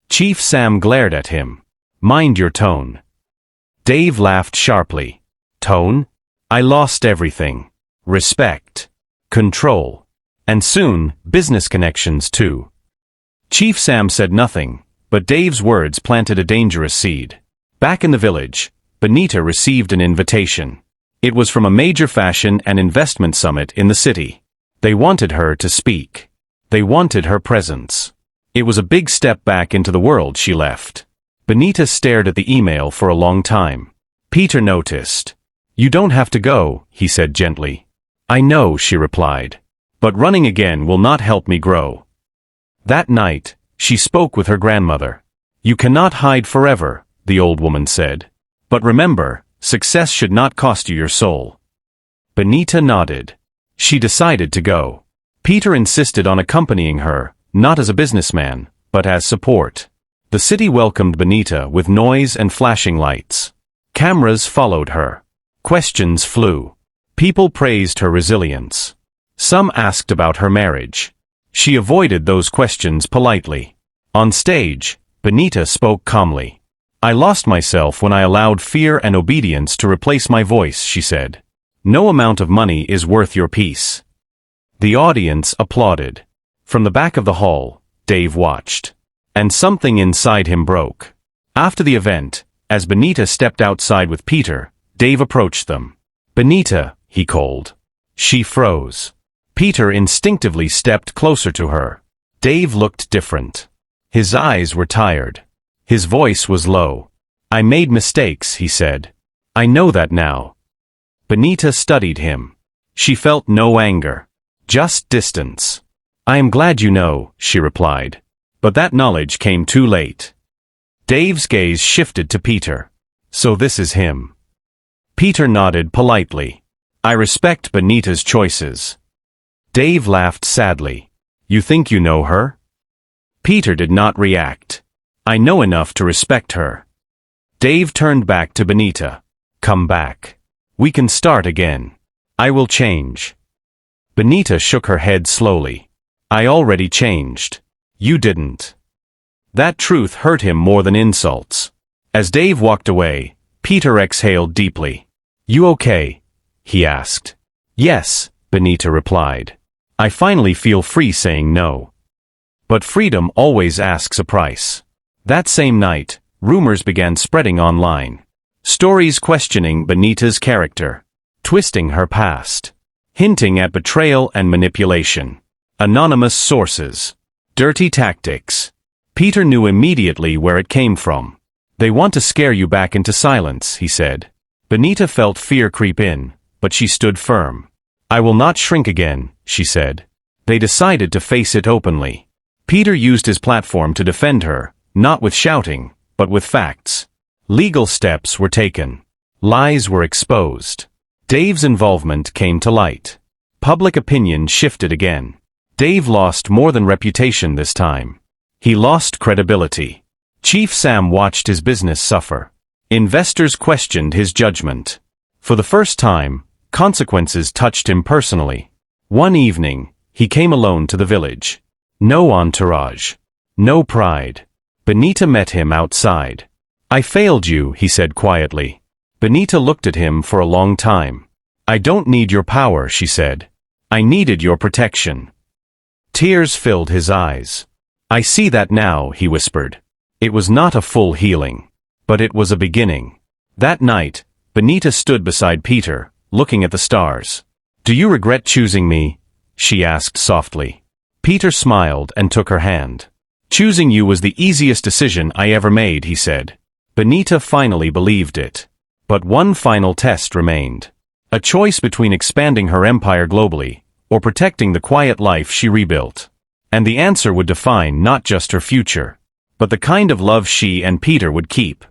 Chief Sam glared at him. Mind your tone. Dave laughed sharply. Tone? I lost everything. Respect. Control. And soon, business connections too. Chief Sam said nothing, but Dave's words planted a dangerous seed. Back in the village, Benita received an invitation. It was from a major fashion and investment summit in the city. They wanted her to speak. They wanted her presence. It was a big step back into the world she left. Benita stared at the email for a long time. Peter noticed. You don't have to go, he said gently. I know, she replied. But running again will not help me grow. That night, she spoke with her grandmother. You cannot hide forever, the old woman said. But remember, success should not cost you your soul. Benita nodded. She decided to go. Peter insisted on accompanying her, not as a businessman, but as support. The city welcomed Benita with noise and flashing lights. Cameras followed her. Questions flew. People praised her resilience. Some asked about her marriage. She avoided those questions politely. On stage, Benita spoke calmly. I lost myself when I allowed fear and obedience to replace my voice, she said. No amount of money is worth your peace. The audience applauded. From the back of the hall, Dave watched. And something inside him broke. After the event, as Benita stepped outside with Peter, Dave approached them. Benita, he called. She froze. Peter instinctively stepped closer to her. Dave looked different. His eyes were tired. His voice was low. I made mistakes, he said. I know that now. Benita studied him. She felt no anger. Just distance. I am glad you know, she replied. But that knowledge came too late. Dave's gaze shifted to Peter. So this is him. Peter nodded politely. I respect Benita's choices. Dave laughed sadly. You think you know her? Peter did not react. I know enough to respect her. Dave turned back to Benita. Come back. We can start again. I will change. Benita shook her head slowly. I already changed. You didn't. That truth hurt him more than insults. As Dave walked away, Peter exhaled deeply. You okay? He asked. Yes, Benita replied. I finally feel free saying no. But freedom always asks a price. That same night, rumors began spreading online. Stories questioning Benita's character, twisting her past, hinting at betrayal and manipulation. Anonymous sources. Dirty tactics. Peter knew immediately where it came from. They want to scare you back into silence, he said. Benita felt fear creep in, but she stood firm. I will not shrink again, she said. They decided to face it openly. Peter used his platform to defend her, not with shouting, but with facts. Legal steps were taken. Lies were exposed. Dave's involvement came to light. Public opinion shifted again. Dave lost more than reputation this time. He lost credibility. Chief Sam watched his business suffer. Investors questioned his judgment. For the first time, consequences touched him personally. One evening, he came alone to the village. No entourage. No pride. Benita met him outside. I failed you, he said quietly. Benita looked at him for a long time. I don't need your power, she said. I needed your protection. Tears filled his eyes. I see that now, he whispered. It was not a full healing. But it was a beginning. That night, Benita stood beside Peter, looking at the stars. Do you regret choosing me? She asked softly. Peter smiled and took her hand. Choosing you was the easiest decision I ever made, he said. Benita finally believed it. But one final test remained. A choice between expanding her empire globally, or protecting the quiet life she rebuilt. And the answer would define not just her future, but the kind of love she and Peter would keep.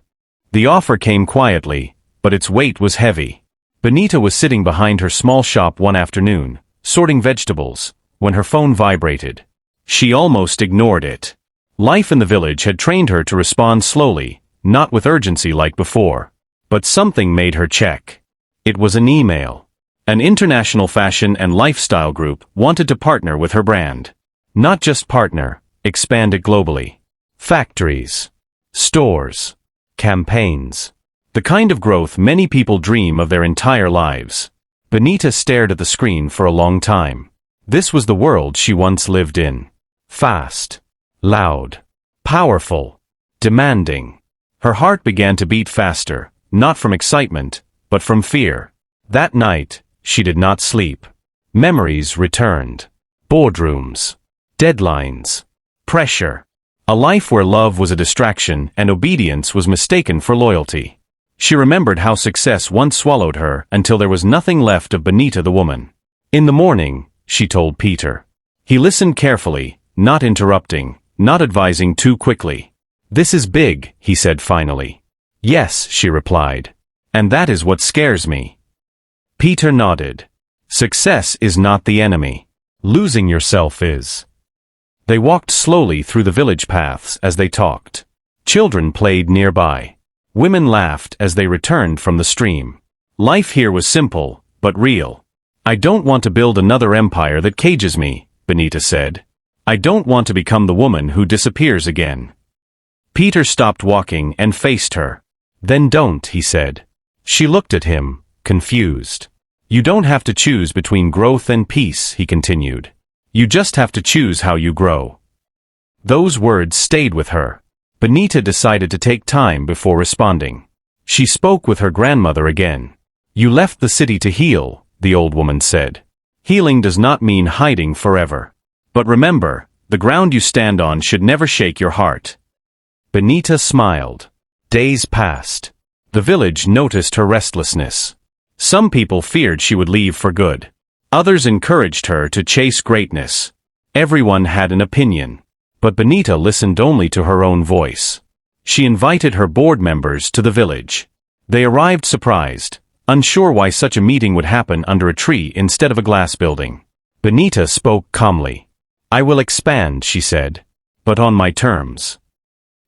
The offer came quietly, but its weight was heavy. Benita was sitting behind her small shop one afternoon, sorting vegetables, when her phone vibrated. She almost ignored it. Life in the village had trained her to respond slowly, not with urgency like before. But something made her check. It was an email. An international fashion and lifestyle group wanted to partner with her brand. Not just partner, expand it globally. Factories. Stores. Campaigns. The kind of growth many people dream of their entire lives. Benita stared at the screen for a long time. This was the world she once lived in. Fast. Loud. Powerful. Demanding. Her heart began to beat faster, not from excitement, but from fear. That night, she did not sleep. Memories returned. Boardrooms. Deadlines. Pressure. A life where love was a distraction and obedience was mistaken for loyalty. She remembered how success once swallowed her until there was nothing left of Benita the woman. In the morning, she told Peter. He listened carefully, not interrupting, not advising too quickly. This is big, he said finally. Yes, she replied. And that is what scares me. Peter nodded. Success is not the enemy. Losing yourself is. They walked slowly through the village paths as they talked. Children played nearby. Women laughed as they returned from the stream. Life here was simple, but real. I don't want to build another empire that cages me, Benita said. I don't want to become the woman who disappears again. Peter stopped walking and faced her. Then don't, he said. She looked at him, confused. You don't have to choose between growth and peace, he continued. You just have to choose how you grow. Those words stayed with her. Benita decided to take time before responding. She spoke with her grandmother again. You left the city to heal, the old woman said. Healing does not mean hiding forever. But remember, the ground you stand on should never shake your heart. Benita smiled. Days passed. The village noticed her restlessness. Some people feared she would leave for good. Others encouraged her to chase greatness. Everyone had an opinion. But Benita listened only to her own voice. She invited her board members to the village. They arrived surprised, unsure why such a meeting would happen under a tree instead of a glass building. Benita spoke calmly. I will expand, she said, but on my terms.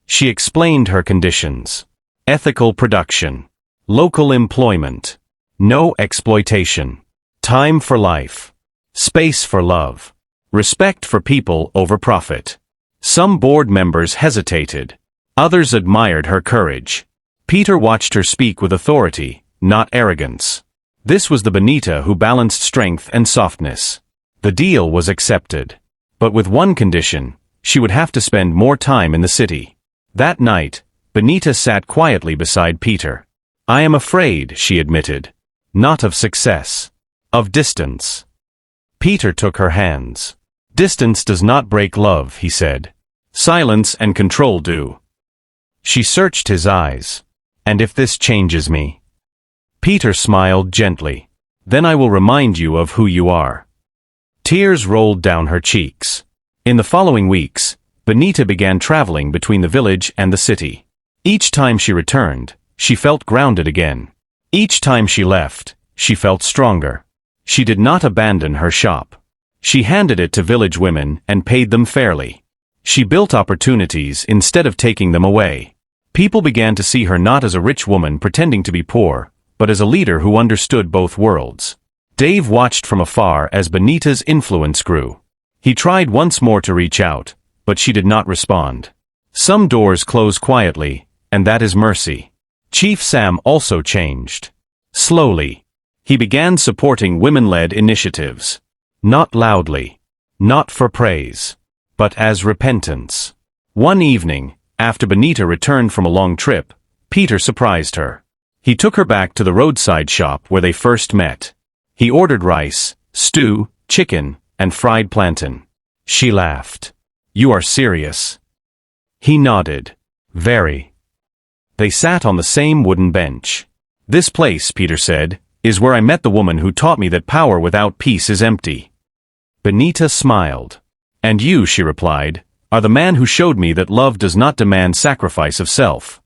She explained her conditions. Ethical production. Local employment. No exploitation. Time for life. Space for love. Respect for people over profit. Some board members hesitated. Others admired her courage. Peter watched her speak with authority, not arrogance. This was the Benita who balanced strength and softness. The deal was accepted. But with one condition, she would have to spend more time in the city. That night, Benita sat quietly beside Peter. I am afraid, she admitted. Not of success. Of distance. Peter took her hands. Distance does not break love, he said. Silence and control do. She searched his eyes. And if this changes me? Peter smiled gently. Then I will remind you of who you are. Tears rolled down her cheeks. In the following weeks, Benita began traveling between the village and the city. Each time she returned, she felt grounded again. Each time she left, she felt stronger. She did not abandon her shop. She handed it to village women and paid them fairly. She built opportunities instead of taking them away. People began to see her not as a rich woman pretending to be poor, but as a leader who understood both worlds. Dave watched from afar as Benita's influence grew. He tried once more to reach out, but she did not respond. Some doors close quietly, and that is mercy. Chief Sam also changed. Slowly. He began supporting women-led initiatives. Not loudly. Not for praise. But as repentance. One evening, after Benita returned from a long trip, Peter surprised her. He took her back to the roadside shop where they first met. He ordered rice, stew, chicken, and fried plantain. She laughed. You are serious? He nodded. Very. They sat on the same wooden bench. This place, Peter said, is where I met the woman who taught me that power without peace is empty. Benita smiled. And you, she replied, are the man who showed me that love does not demand sacrifice of self.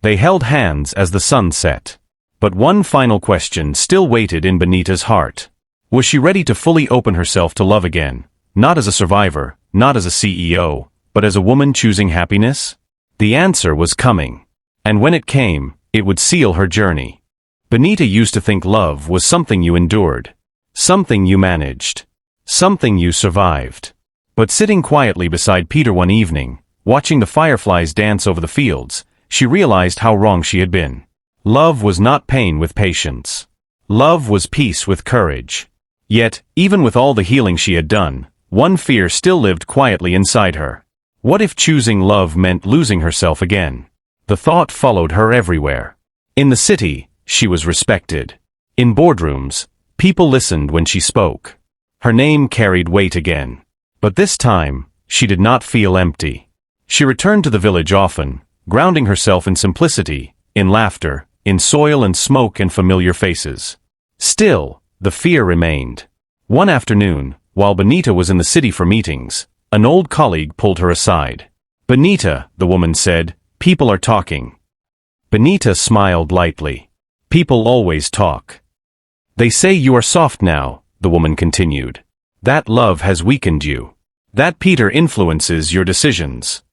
They held hands as the sun set. But one final question still waited in Benita's heart. Was she ready to fully open herself to love again, not as a survivor, not as a CEO, but as a woman choosing happiness? The answer was coming. And when it came, it would seal her journey. Benita used to think love was something you endured, something you managed, something you survived. But sitting quietly beside Peter one evening, watching the fireflies dance over the fields, she realized how wrong she had been. Love was not pain with patience. Love was peace with courage. Yet, even with all the healing she had done, one fear still lived quietly inside her. What if choosing love meant losing herself again? The thought followed her everywhere. In the city, she was respected. In boardrooms, people listened when she spoke. Her name carried weight again. But this time, she did not feel empty. She returned to the village often, grounding herself in simplicity, in laughter, in soil and smoke and familiar faces. Still, the fear remained. One afternoon, while Benita was in the city for meetings, an old colleague pulled her aside. Benita, the woman said, people are talking. Benita smiled lightly. People always talk. They say you are soft now, the woman continued. That love has weakened you. That Peter influences your decisions.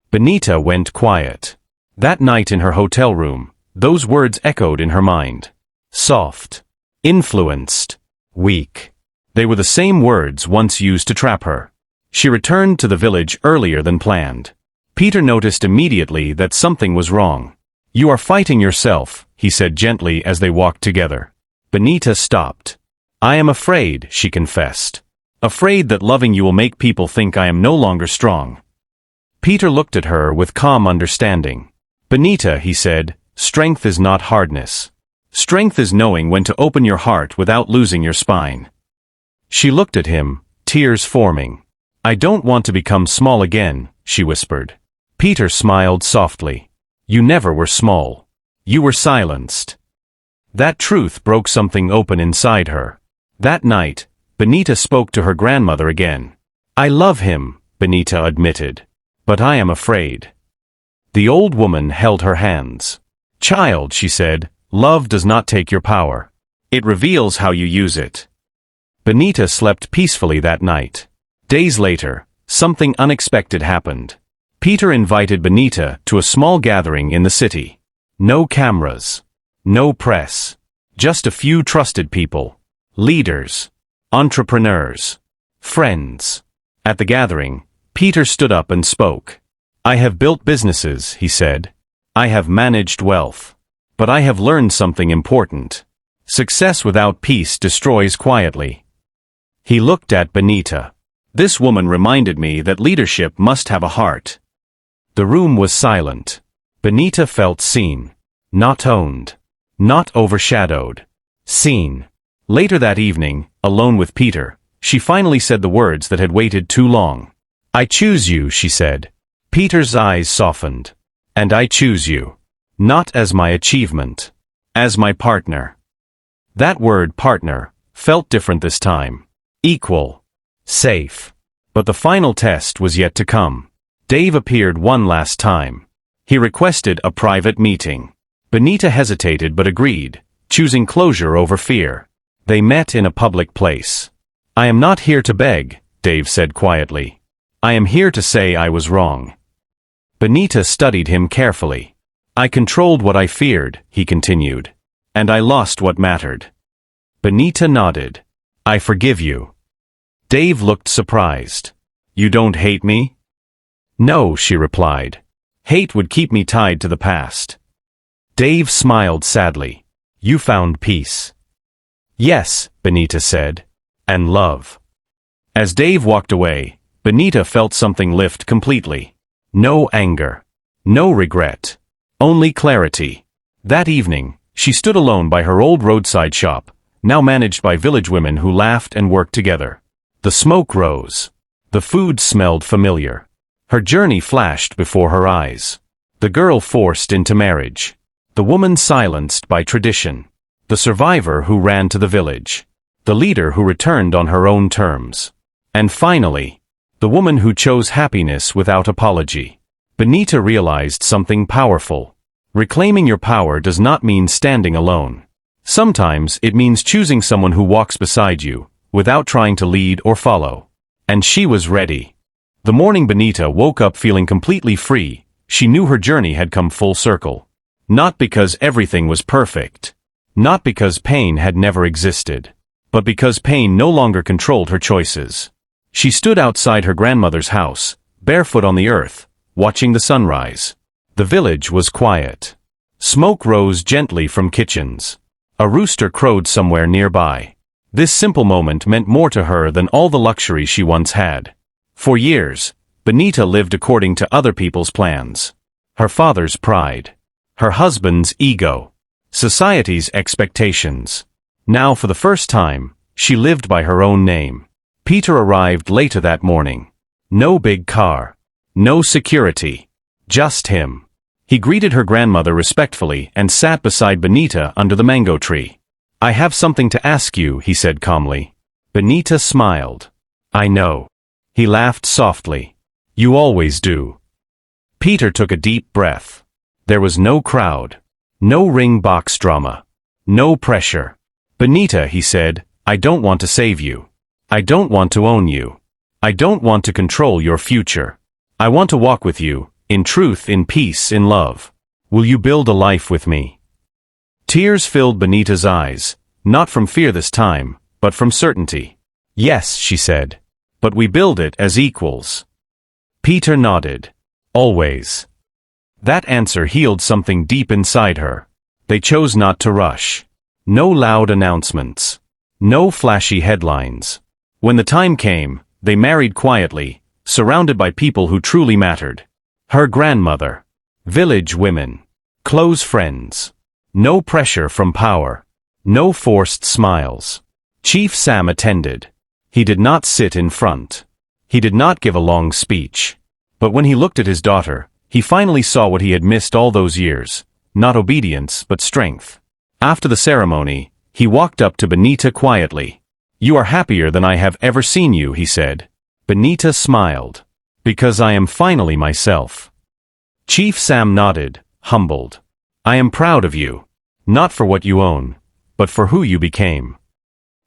Benita went quiet. That night in her hotel room, those words echoed in her mind. Soft. Influenced. Weak. They were the same words once used to trap her. She returned to the village earlier than planned. Peter noticed immediately that something was wrong. "You are fighting yourself," he said gently as they walked together. Benita stopped. "I am afraid," she confessed. "Afraid that loving you will make people think I am no longer strong." Peter looked at her with calm understanding. "Benita," he said, "strength is not hardness. Strength is knowing when to open your heart without losing your spine." She looked at him, tears forming. "I don't want to become small again," she whispered. Peter smiled softly. "You never were small. You were silenced." That truth broke something open inside her. That night, Benita spoke to her grandmother again. "I love him," Benita admitted. "But I am afraid." The old woman held her hands. "Child," she said, "love does not take your power. It reveals how you use it." Benita slept peacefully that night. Days later, something unexpected happened. Peter invited Benita to a small gathering in the city. No cameras. No press. Just a few trusted people. Leaders. Entrepreneurs. Friends. At the gathering, Peter stood up and spoke. "I have built businesses," he said. "I have managed wealth. But I have learned something important. Success without peace destroys quietly." He looked at Benita. "This woman reminded me that leadership must have a heart." The room was silent. Benita felt seen. Not owned. Not overshadowed. Seen. Later that evening, alone with Peter, she finally said the words that had waited too long. "I choose you," she said. Peter's eyes softened. "And I choose you. Not as my achievement. As my partner." That word, partner, felt different this time. Equal. Safe. But the final test was yet to come. Dave appeared one last time. He requested a private meeting. Benita hesitated but agreed, choosing closure over fear. They met in a public place. "I am not here to beg," Dave said quietly. "I am here to say I was wrong." Benita studied him carefully. "I controlled what I feared," he continued. "And I lost what mattered." Benita nodded. "I forgive you." Dave looked surprised. "You don't hate me?" "No," she replied. "Hate would keep me tied to the past." Dave smiled sadly. "You found peace." "Yes," Benita said. "And love." As Dave walked away, Benita felt something lift completely. No anger. No regret. Only clarity. That evening, she stood alone by her old roadside shop, now managed by village women who laughed and worked together. The smoke rose. The food smelled familiar. Her journey flashed before her eyes. The girl forced into marriage. The woman silenced by tradition. The survivor who ran to the village. The leader who returned on her own terms. And finally, the woman who chose happiness without apology. Benita realized something powerful. Reclaiming your power does not mean standing alone. Sometimes it means choosing someone who walks beside you, without trying to lead or follow. And she was ready. The morning Benita woke up feeling completely free, she knew her journey had come full circle. Not because everything was perfect. Not because pain had never existed. But because pain no longer controlled her choices. She stood outside her grandmother's house, barefoot on the earth, watching the sunrise. The village was quiet. Smoke rose gently from kitchens. A rooster crowed somewhere nearby. This simple moment meant more to her than all the luxury she once had. For years, Benita lived according to other people's plans. Her father's pride. Her husband's ego. Society's expectations. Now for the first time, she lived by her own name. Peter arrived later that morning. No big car. No security. Just him. He greeted her grandmother respectfully and sat beside Benita under the mango tree. "I have something to ask you," he said calmly. Benita smiled. "I know." He laughed softly. "You always do." Peter took a deep breath. There was no crowd. No ring box drama. No pressure. "Benita," he said, "I don't want to save you. I don't want to own you. I don't want to control your future. I want to walk with you, in truth, in peace, in love. Will you build a life with me?" Tears filled Benita's eyes, not from fear this time, but from certainty. "Yes," she said. But we build it as equals. Peter nodded. Always. That answer healed something deep inside her. They chose not to rush. No loud announcements. No flashy headlines. When the time came, they married quietly, surrounded by people who truly mattered. Her grandmother. Village women. Close friends. No pressure from power. No forced smiles. Chief Sam attended. He did not sit in front. He did not give a long speech. But when he looked at his daughter, he finally saw what he had missed all those years. Not obedience, but strength. After the ceremony, he walked up to Benita quietly. "You are happier than I have ever seen you," he said. Benita smiled. "Because I am finally myself." Chief Sam nodded, humbled. "I am proud of you. Not for what you own, but for who you became."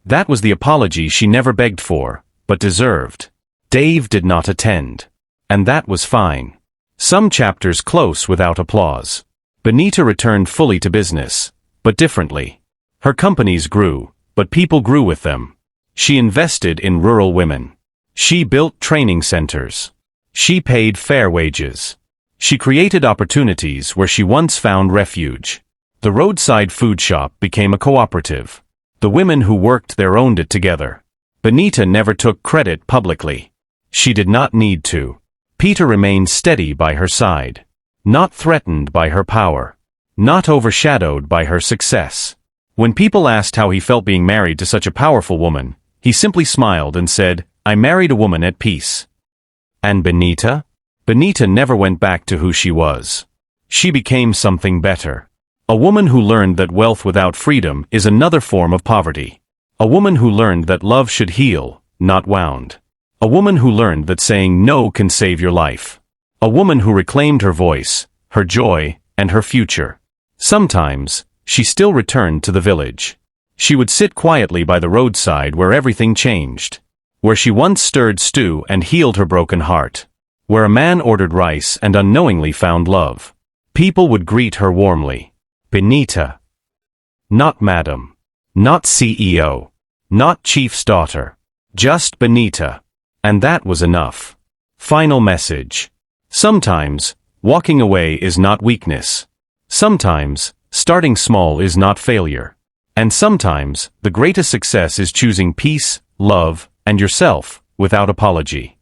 That was the apology she never begged for, but deserved. Dave did not attend. And that was fine. Some chapters close without applause. Benita returned fully to business, but differently. Her companies grew, but people grew with them. She invested in rural women. She built training centers. She paid fair wages. She created opportunities where she once found refuge. The roadside food shop became a cooperative. The women who worked there owned it together. Benita never took credit publicly. She did not need to. Peter remained steady by her side. Not threatened by her power. Not overshadowed by her success. When people asked how he felt being married to such a powerful woman, he simply smiled and said, "I married a woman at peace." And Benita? Benita never went back to who she was. She became something better. A woman who learned that wealth without freedom is another form of poverty. A woman who learned that love should heal, not wound. A woman who learned that saying no can save your life. A woman who reclaimed her voice, her joy, and her future. Sometimes, she still returned to the village. She would sit quietly by the roadside where everything changed. Where she once stirred stew and healed her broken heart. Where a man ordered rice and unknowingly found love. People would greet her warmly. Benita. Not madam. Not CEO. Not chief's daughter. Just Benita. And that was enough. Final message. Sometimes, walking away is not weakness. Sometimes, starting small is not failure. And sometimes, the greatest success is choosing peace, love, and yourself, without apology.